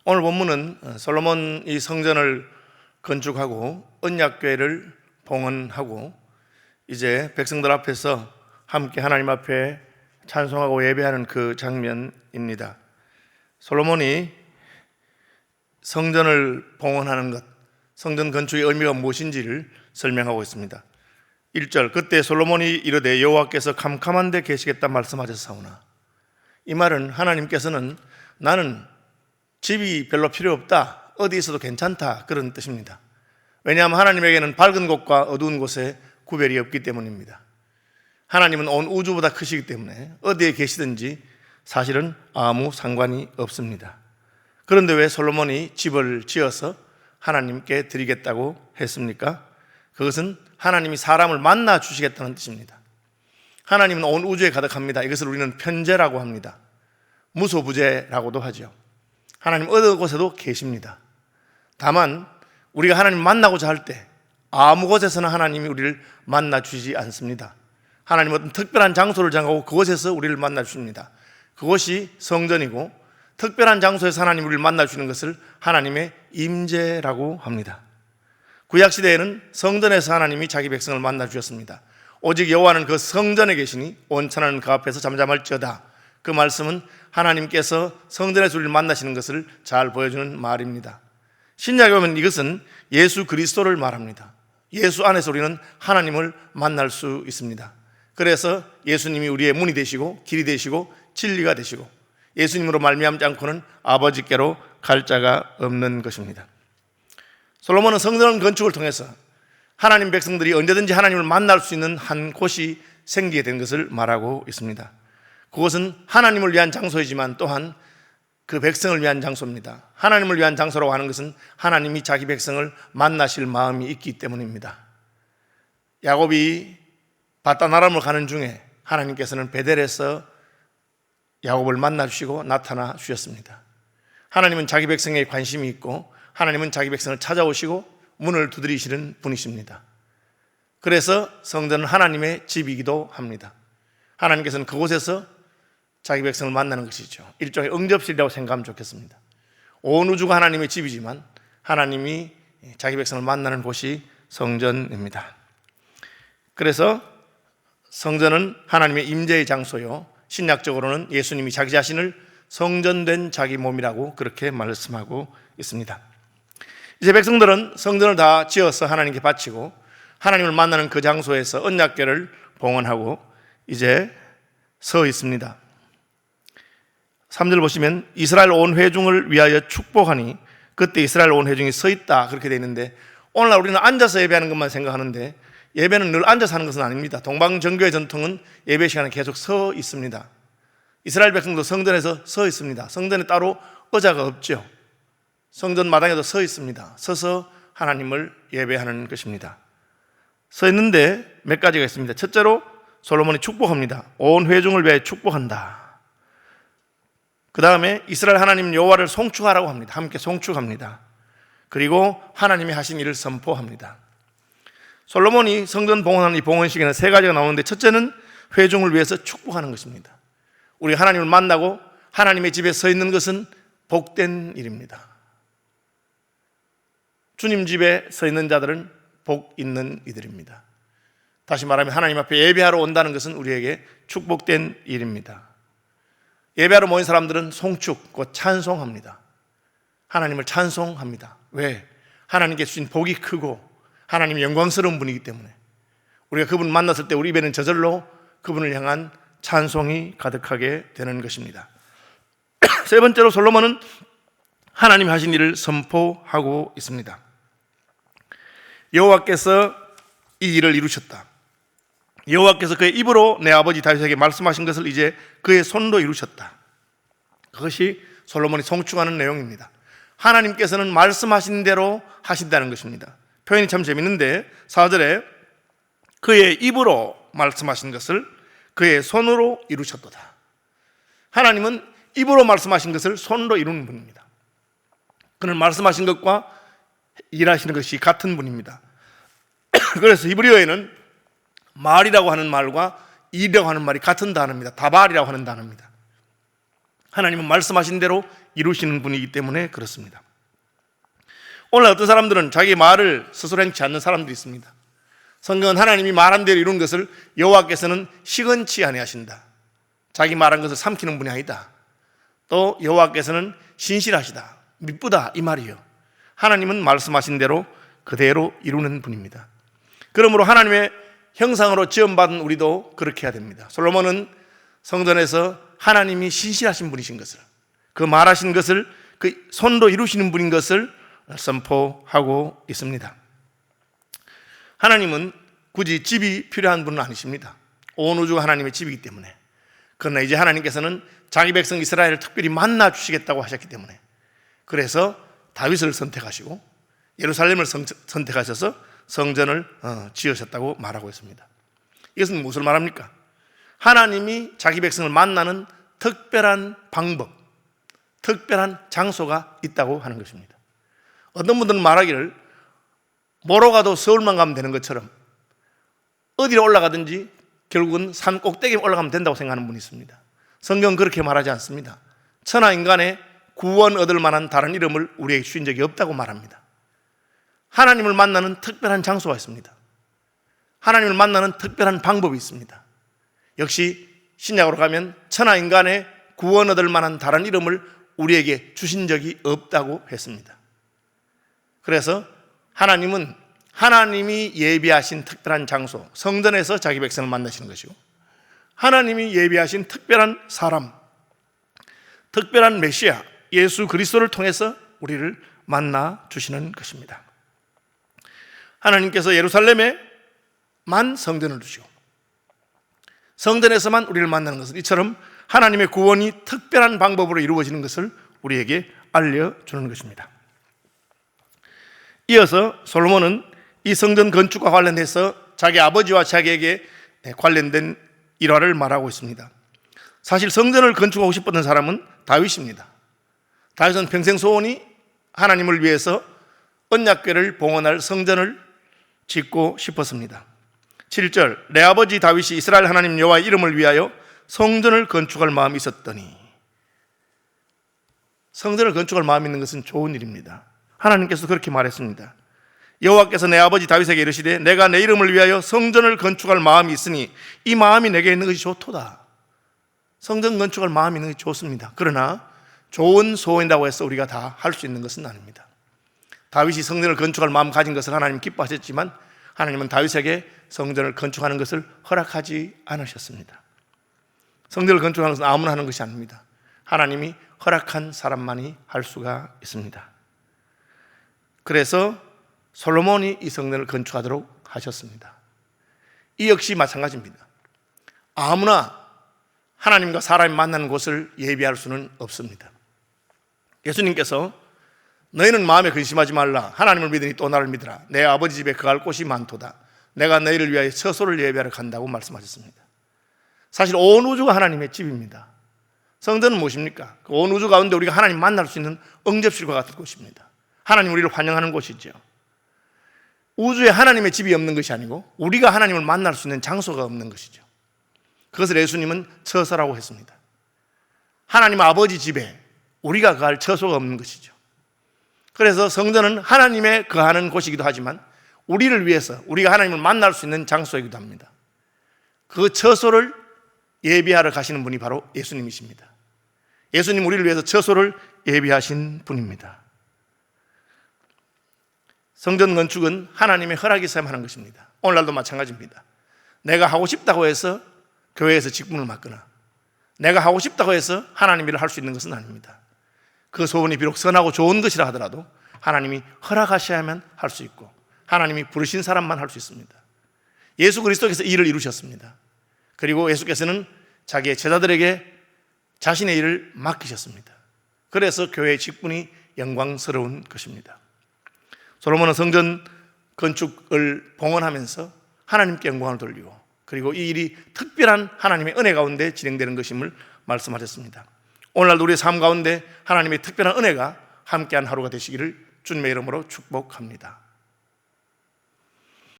오늘 본문은 솔로몬이 성전을 건축하고 언약궤를 봉헌하고 이제 백성들 앞에서 함께 하나님 앞에 찬송하고 예배하는 그 장면입니다. 솔로몬이 성전을 봉헌하는 것, 성전 건축의 의미가 무엇인지를 설명하고 있습니다. 1절, 그때 솔로몬이 이르되 여호와께서 캄캄한 데 계시겠다 말씀하셨사오나, 이 말은 하나님께서는 나는 집이 별로 필요 없다, 어디 있어도 괜찮다, 그런 뜻입니다. 왜냐하면 하나님에게는 밝은 곳과 어두운 곳에 구별이 없기 때문입니다. 하나님은 온 우주보다 크시기 때문에 어디에 계시든지 사실은 아무 상관이 없습니다. 그런데 왜 솔로몬이 집을 지어서 하나님께 드리겠다고 했습니까? 그것은 하나님이 사람을 만나 주시겠다는 뜻입니다. 하나님은 온 우주에 가득합니다. 이것을 우리는 편재라고 합니다. 무소부재라고도 하죠. 하나님 어느 곳에도 계십니다. 다만 우리가 하나님 만나고자 할 때 아무 곳에서나 하나님이 우리를 만나 주시지 않습니다. 하나님은 어떤 특별한 장소를 정하고 그곳에서 우리를 만나 주십니다. 그것이 성전이고, 특별한 장소에서 하나님 우리를 만나 주시는 것을 하나님의 임재라고 합니다. 구약시대에는 성전에서 하나님이 자기 백성을 만나 주셨습니다. 오직 여호와는 그 성전에 계시니 온천하는 그 앞에서 잠잠할지어다. 그 말씀은 하나님께서 성전에서 우리를 만나시는 것을 잘 보여주는 말입니다. 신약에 보면 이것은 예수 그리스도를 말합니다. 예수 안에서 우리는 하나님을 만날 수 있습니다. 그래서 예수님이 우리의 문이 되시고 길이 되시고 진리가 되시고, 예수님으로 말미암지 않고는 아버지께로 갈 자가 없는 것입니다. 솔로몬은 성전 건축을 통해서 하나님 백성들이 언제든지 하나님을 만날 수 있는 한 곳이 생기게 된 것을 말하고 있습니다. 그것은 하나님을 위한 장소이지만 또한 그 백성을 위한 장소입니다. 하나님을 위한 장소라고 하는 것은 하나님이 자기 백성을 만나실 마음이 있기 때문입니다. 야곱이 바다나람을 가는 중에 하나님께서는 베델에서 야곱을 만나 주시고 나타나 주셨습니다. 하나님은 자기 백성에 관심이 있고, 하나님은 자기 백성을 찾아오시고 문을 두드리시는 분이십니다. 그래서 성전은 하나님의 집이기도 합니다. 하나님께서는 그곳에서 자기 백성을 만나는 것이죠. 일종의 응접실이라고 생각하면 좋겠습니다. 온 우주가 하나님의 집이지만 하나님이 자기 백성을 만나는 곳이 성전입니다. 그래서 성전은 하나님의 임재의 장소요, 신약적으로는 예수님이 자기 자신을 성전된 자기 몸이라고 그렇게 말씀하고 있습니다. 이제 백성들은 성전을 다 지어서 하나님께 바치고 하나님을 만나는 그 장소에서 언약궤를 봉헌하고 이제 서 있습니다. 3절 보시면 이스라엘 온 회중을 위하여 축복하니 그때 이스라엘 온 회중이 서 있다, 그렇게 되어 있는데, 오늘날 우리는 앉아서 예배하는 것만 생각하는데 예배는 늘 앉아서 하는 것은 아닙니다. 동방정교의 전통은 예배 시간에 계속 서 있습니다. 이스라엘 백성도 성전에서 서 있습니다. 성전에 따로 의자가 없죠. 성전 마당에도 서 있습니다. 서서 하나님을 예배하는 것입니다. 서 있는데 몇 가지가 있습니다. 첫째로 솔로몬이 축복합니다. 온 회중을 위하여 축복한다. 그 다음에 이스라엘 하나님 여호와를 송축하라고 합니다. 함께 송축합니다. 그리고 하나님이 하신 일을 선포합니다. 솔로몬이 성전 봉헌하는 이 봉헌식에는 세 가지가 나오는데, 첫째는 회중을 위해서 축복하는 것입니다. 우리가 하나님을 만나고 하나님의 집에 서 있는 것은 복된 일입니다. 주님 집에 서 있는 자들은 복 있는 이들입니다. 다시 말하면 하나님 앞에 예배하러 온다는 것은 우리에게 축복된 일입니다. 예배하러 모인 사람들은 송축, 곧 찬송합니다. 하나님을 찬송합니다. 왜? 하나님께 주신 복이 크고 하나님이 영광스러운 분이기 때문에 우리가 그분을 만났을 때 우리 입에는 저절로 그분을 향한 찬송이 가득하게 되는 것입니다. 세 번째로 솔로몬은 하나님이 하신 일을 선포하고 있습니다. 여호와께서 이 일을 이루셨다. 여호와께서 그의 입으로 내 아버지 다윗에게 말씀하신 것을 이제 그의 손으로 이루셨다. 그것이 솔로몬이 송축하는 내용입니다. 하나님께서는 말씀하신 대로 하신다는 것입니다. 표현이 참 재밌는데 4절에 그의 입으로 말씀하신 것을 그의 손으로 이루셨도다. 하나님은 입으로 말씀하신 것을 손으로 이루는 분입니다. 그는 말씀하신 것과 일하시는 것이 같은 분입니다. 그래서 히브리어에는 말이라고 하는 말과 일이라고 하는 말이 같은 단어입니다. 다발이라고 하는 단어입니다. 하나님은 말씀하신 대로 이루시는 분이기 때문에 그렇습니다. 오늘 어떤 사람들은 자기 말을 스스로 행치 않는 사람들이 있습니다. 성경은 하나님이 말한 대로 이룬 것을 여호와께서는 시건치 아니하신다. 자기 말한 것을 삼키는 분이 아니다. 또 여호와께서는 신실하시다, 미쁘다, 이 말이요. 하나님은 말씀하신 대로 그대로 이루는 분입니다. 그러므로 하나님의 형상으로 지음받은 우리도 그렇게 해야 됩니다. 솔로몬은 성전에서 하나님이 신실하신 분이신 것을, 그 말하신 것을 그 손으로 이루시는 분인 것을 선포하고 있습니다. 하나님은 굳이 집이 필요한 분은 아니십니다. 온 우주가 하나님의 집이기 때문에. 그러나 이제 하나님께서는 자기 백성 이스라엘을 특별히 만나 주시겠다고 하셨기 때문에, 그래서 다윗을 선택하시고 예루살렘을 선택하셔서 성전을 지으셨다고 말하고 있습니다. 이것은 무엇을 말합니까? 하나님이 자기 백성을 만나는 특별한 방법, 특별한 장소가 있다고 하는 것입니다. 어떤 분들은 말하기를 뭐로 가도 서울만 가면 되는 것처럼 어디로 올라가든지 결국은 산 꼭대기에 올라가면 된다고 생각하는 분이 있습니다. 성경은 그렇게 말하지 않습니다. 천하 인간의 구원 얻을 만한 다른 이름을 우리에게 주신 적이 없다고 말합니다. 하나님을 만나는 특별한 장소가 있습니다. 하나님을 만나는 특별한 방법이 있습니다. 역시 신약으로 가면 천하 인간의 구원 얻을 만한 다른 이름을 우리에게 주신 적이 없다고 했습니다. 그래서 하나님은 하나님이 예비하신 특별한 장소, 성전에서 자기 백성을 만나시는 것이고, 하나님이 예비하신 특별한 사람, 특별한 메시아 예수 그리스도를 통해서 우리를 만나 주시는 것입니다. 하나님께서 예루살렘에만 성전을 두시고 성전에서만 우리를 만나는 것은 이처럼 하나님의 구원이 특별한 방법으로 이루어지는 것을 우리에게 알려주는 것입니다. 이어서 솔로몬은 이 성전 건축과 관련해서 자기 아버지와 자기에게 관련된 일화를 말하고 있습니다. 사실 성전을 건축하고 싶었던 사람은 다윗입니다. 다윗은 평생 소원이 하나님을 위해서 언약궤를 봉헌할 성전을 짓고 싶었습니다. 7절, 내 아버지 다윗이 이스라엘 하나님 여호와의 이름을 위하여 성전을 건축할 마음이 있었더니. 성전을 건축할 마음이 있는 것은 좋은 일입니다. 하나님께서 그렇게 말했습니다. 여호와께서 내 아버지 다윗에게 이르시되 내가 내 이름을 위하여 성전을 건축할 마음이 있으니 이 마음이 내게 있는 것이 좋도다. 성전 건축할 마음이 있는 것이 좋습니다. 그러나 좋은 소원이라고 해서 우리가 다 할 수 있는 것은 아닙니다. 다윗이 성전을 건축할 마음 가진 것을 하나님 기뻐하셨지만 하나님은 다윗에게 성전을 건축하는 것을 허락하지 않으셨습니다. 성전을 건축하는 것은 아무나 하는 것이 아닙니다. 하나님이 허락한 사람만이 할 수가 있습니다. 그래서 솔로몬이 이 성전을 건축하도록 하셨습니다. 이 역시 마찬가지입니다. 아무나 하나님과 사람이 만나는 곳을 예비할 수는 없습니다. 예수님께서 너희는 마음에 근심하지 말라. 하나님을 믿으니 또 나를 믿으라. 내 아버지 집에 거할 곳이 많도다. 내가 너희를 위하여 처소를 예비하러 간다고 말씀하셨습니다. 사실 온 우주가 하나님의 집입니다. 성전은 무엇입니까? 온 우주 가운데 우리가 하나님 만날 수 있는 응접실과 같은 곳입니다. 하나님 우리를 환영하는 곳이죠. 우주에 하나님의 집이 없는 것이 아니고 우리가 하나님을 만날 수 있는 장소가 없는 것이죠. 그것을 예수님은 처소라고 했습니다. 하나님 아버지 집에 우리가 거할 처소가 없는 것이죠. 그래서 성전은 하나님의 거하는 곳이기도 하지만 우리를 위해서 우리가 하나님을 만날 수 있는 장소이기도 합니다. 그 처소를 예비하러 가시는 분이 바로 예수님이십니다. 예수님 우리를 위해서 처소를 예비하신 분입니다. 성전 건축은 하나님의 허락이 있어야만 하는 것입니다. 오늘날도 마찬가지입니다. 내가 하고 싶다고 해서 교회에서 직분을 맡거나 내가 하고 싶다고 해서 하나님 일을 할 수 있는 것은 아닙니다. 그 소원이 비록 선하고 좋은 것이라 하더라도 하나님이 허락하셔야만 할 수 있고 하나님이 부르신 사람만 할 수 있습니다. 예수 그리스도께서 이 일을 이루셨습니다. 그리고 예수께서는 자기의 제자들에게 자신의 일을 맡기셨습니다. 그래서 교회의 직분이 영광스러운 것입니다. 솔로몬은 성전 건축을 봉헌하면서 하나님께 영광을 돌리고 그리고 이 일이 특별한 하나님의 은혜 가운데 진행되는 것임을 말씀하셨습니다. 오늘날 우리의 삶 가운데 하나님의 특별한 은혜가 함께한 하루가 되시기를 주님의 이름으로 축복합니다.